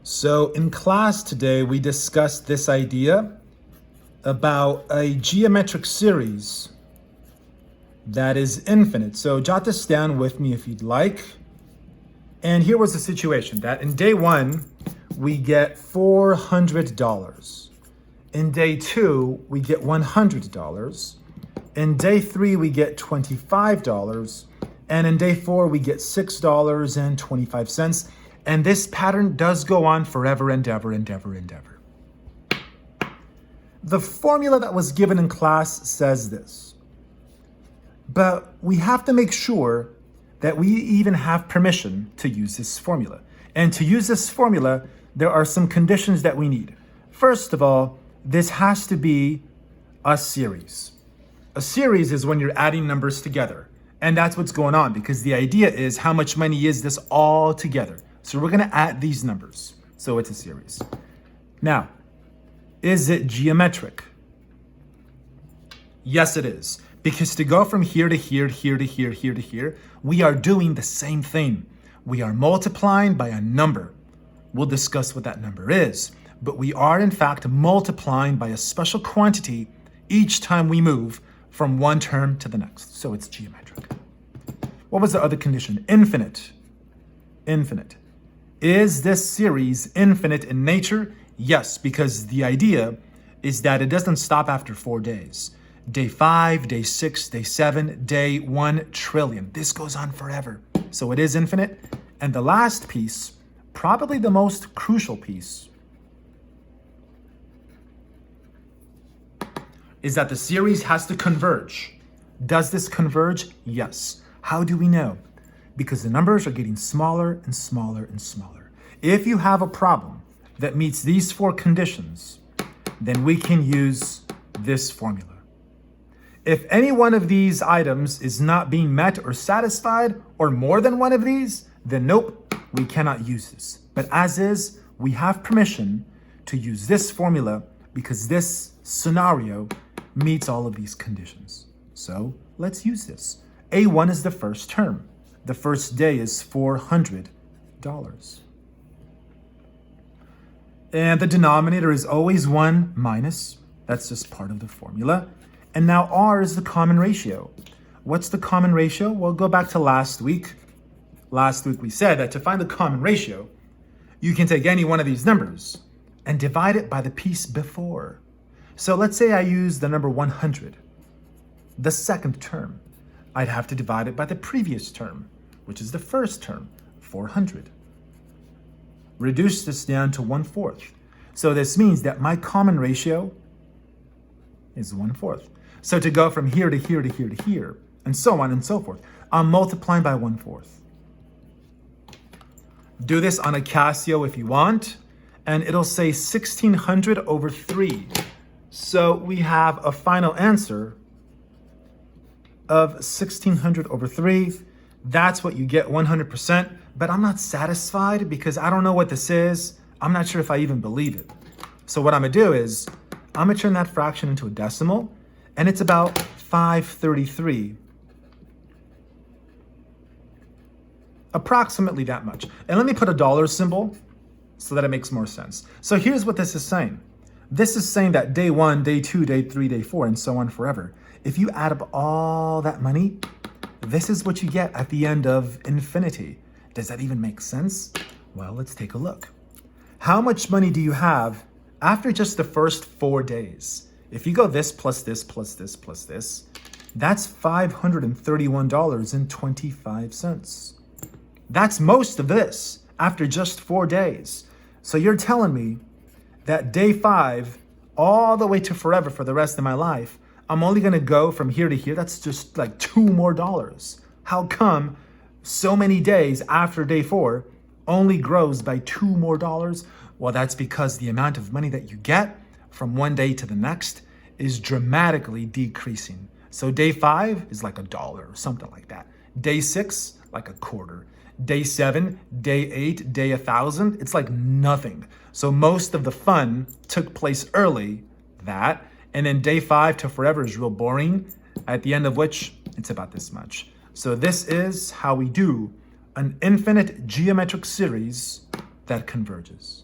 So in class today, we discussed this idea about a geometric series that is infinite. So jot this down with me if you'd like. And here was the situation that in day one, we get $400. In day two, we get $100. In day three, we get $25. And in day four, we get $6.25. And this pattern does go on forever and ever and ever and ever. The formula that was given in class says this, but we have to make sure that we even have permission to use this formula. And to use this formula, there are some conditions that we need. First of all, this has to be a series. A series is when you're adding numbers together. And that's what's going on, because the idea is how much money is this all together. So we're gonna add these numbers. So it's a series. Now, is it geometric? Yes, it is. Because to go from here to here, here to here, here to here, we are doing the same thing. We are multiplying by a number. We'll discuss what that number is. But we are in fact multiplying by a special quantity each time we move from one term to the next. So it's geometric. What was the other condition? Infinite. Infinite. Is this series infinite in nature? Yes, because the idea is that it doesn't stop after 4 days. Day 5, day 6, day 7, day 1 trillion. This goes on forever. So it is infinite. And the last piece, probably the most crucial piece, is that the series has to converge. Does this converge? Yes. How do we know? Because the numbers are getting smaller and smaller and smaller. If you have a problem that meets these 4 conditions, then we can use this formula. If any one of these items is not being met or satisfied, or more than one of these, then nope, we cannot use this. But as is, we have permission to use this formula because this scenario meets all of these conditions. So let's use this. A1 is the first term. The first day is $400. And the denominator is always 1 minus. That's just part of the formula. And now R is the common ratio. What's the common ratio? Well, go back to last week. Last week we said that to find the common ratio, you can take any one of these numbers and divide it by the piece before. So let's say I use the number 100, the second term. I'd have to divide it by the previous term, which is the first term, 400. Reduce this down to 1/4. So this means that my common ratio is 1/4. So to go from here to here to here to here, and so on and so forth, I'm multiplying by 1/4. Do this on a Casio if you want, and it'll say 1600 over 3. So we have a final answer of 1600 over 3. That's what you get, 100%. But I'm not satisfied because I don't know what this is. I'm not sure if I even believe it. So what I'm gonna do is, I'm gonna turn that fraction into a decimal, and it's about 533. Approximately that much. And let me put a dollar symbol so that it makes more sense. So here's what this is saying. This is saying that day 1, day 2, day 3, day 4, and so on forever. If you add up all that money, this is what you get at the end of infinity. Does that even make sense? Well, let's take a look. How much money do you have after just the first 4 days? If you go this plus this plus this plus this, that's $531.25. That's most of this after just 4 days. So you're telling me that day 5, all the way to forever for the rest of my life, I'm only gonna go from here to here. That's just like $2 more. How come so many days after day 4 only grows by $2 more? Well, that's because the amount of money that you get from one day to the next is dramatically decreasing. So day 5 is like $1 or something like that. Day 6, like a quarter. Day 7, day 8, day 1,000, it's like nothing. So most of the fun took place early, that, and then day 5 to forever is real boring, at the end of which it's about this much. So this is how we do an infinite geometric series that converges.